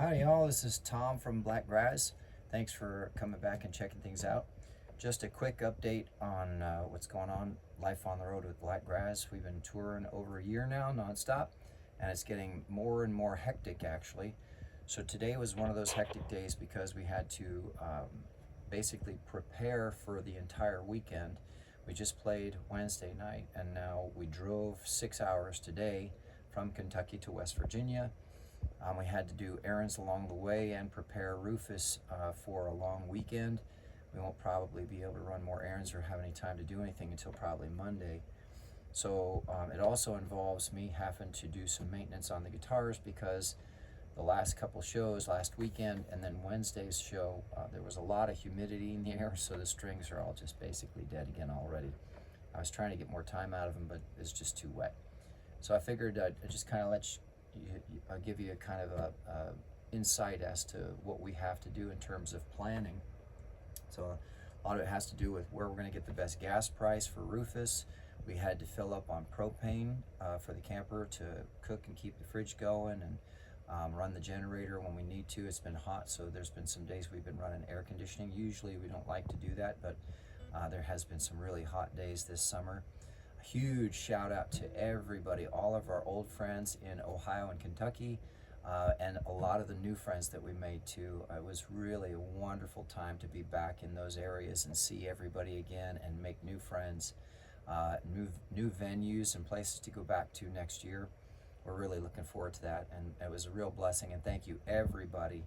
Howdy y'all, this is Tom from Blakgraz. Thanks for coming back and checking things out. Just a quick update on what's going on, life on the road with Blakgraz. We've been touring over a year now, nonstop, and it's getting more and more hectic actually. So today was one of those hectic days because we had to basically prepare for the entire weekend. We just played Wednesday night and now we drove 6 hours today from Kentucky to West Virginia. We had to do errands along the way and prepare Rufus for a long weekend. We won't probably be able to run more errands or have any time to do anything until probably Monday. So it also involves me having to do some maintenance on the guitars because the last couple shows, last weekend and then Wednesday's show, there was a lot of humidity in the air, so the strings are all just basically dead again already. I was trying to get more time out of them, but it's just too wet. So I figured I'd just kind of I'll give you a kind of a insight as to what we have to do in terms of planning. So a lot of it has to do with where we're going to get the best gas price for Rufus. We had to fill up on propane for the camper to cook and keep the fridge going and run the generator when we need to. It's been hot, so there's been some days we've been running air conditioning. Usually we don't like to do that, but there has been some really hot days this summer. Huge shout out to everybody, all of our old friends in Ohio and Kentucky, and a lot of the new friends that we made too. It was really a wonderful time to be back in those areas and see everybody again and make new friends, new venues and places to go back to next year. We're really looking forward to that, and it was a real blessing, and thank you everybody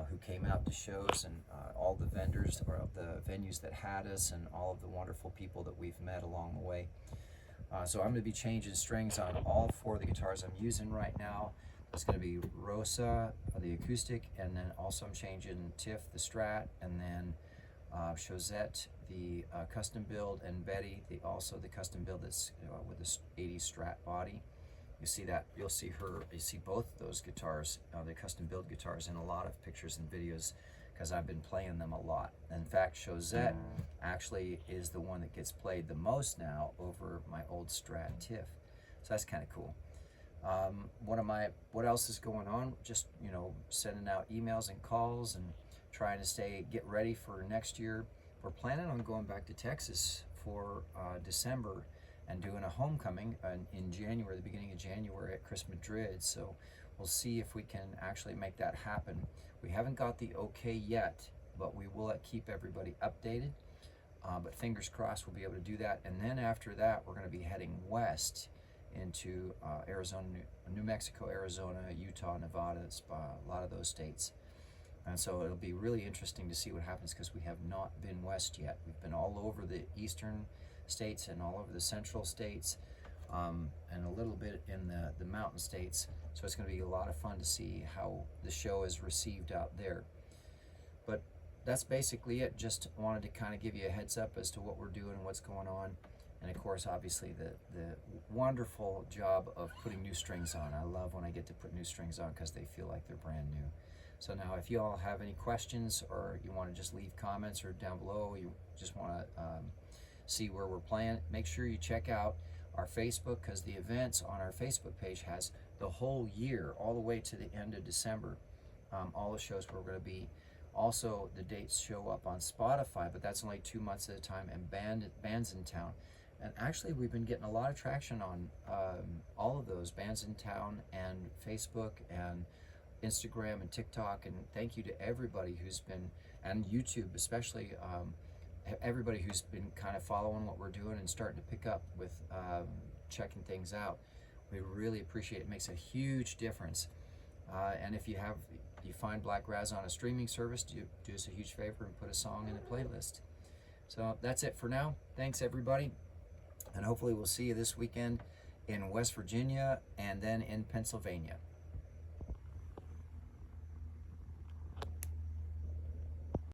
who came out to shows, and all the vendors or the venues that had us, and all of the wonderful people that we've met along the way. So I'm going to be changing strings on all four of the guitars I'm using right now. It's going to be Rosa, the acoustic, and then also I'm changing Tiff, the Strat, and then Chosette, the custom build, and Betty, also the custom build that's with the 80s Strat body. You see that, you'll see both of those guitars, the custom build guitars, in a lot of pictures and videos because I've been playing them a lot. In fact, Chosette actually is the one that gets played the most now over my old Strat Tiff. So that's kind of cool. What else is going on? Just, sending out emails and calls and trying to get ready for next year. We're planning on going back to Texas for December and doing a homecoming in January, the beginning of January at Chris Madrid. So we'll see if we can actually make that happen. We haven't got the okay yet, but we will keep everybody updated. But fingers crossed we'll be able to do that. And then after that, we're going to be heading west into Arizona, New Mexico, Arizona, Utah, Nevada, a lot of those states. And so it'll be really interesting to see what happens because we have not been west yet. We've been all over the eastern states and all over the central states, and a little bit in the mountain states. So it's going to be a lot of fun to see how the show is received out there. But that's basically it. Just wanted to kind of give you a heads up as to what we're doing and what's going on. And of course, obviously, the wonderful job of putting new strings on. I love when I get to put new strings on because they feel like they're brand new. So now if you all have any questions or you want to just leave comments or down below, you just want to see where we're playing, make sure you check out our Facebook because the events on our Facebook page has the whole year all the way to the end of December. All the shows where we're going to be. Also, the dates show up on Spotify, but that's only 2 months at a time, and bands in town. And actually, we've been getting a lot of traction on all of those, bands in town and Facebook and Instagram and TikTok. And thank you to everybody who's been, and YouTube especially, everybody who's been kind of following what we're doing and starting to pick up with checking things out. We really appreciate it. It makes a huge difference. And if you find Blakgraz on a streaming service, do us a huge favor and put a song in the playlist. So that's it for now. Thanks everybody. And hopefully we'll see you this weekend in West Virginia and then in Pennsylvania.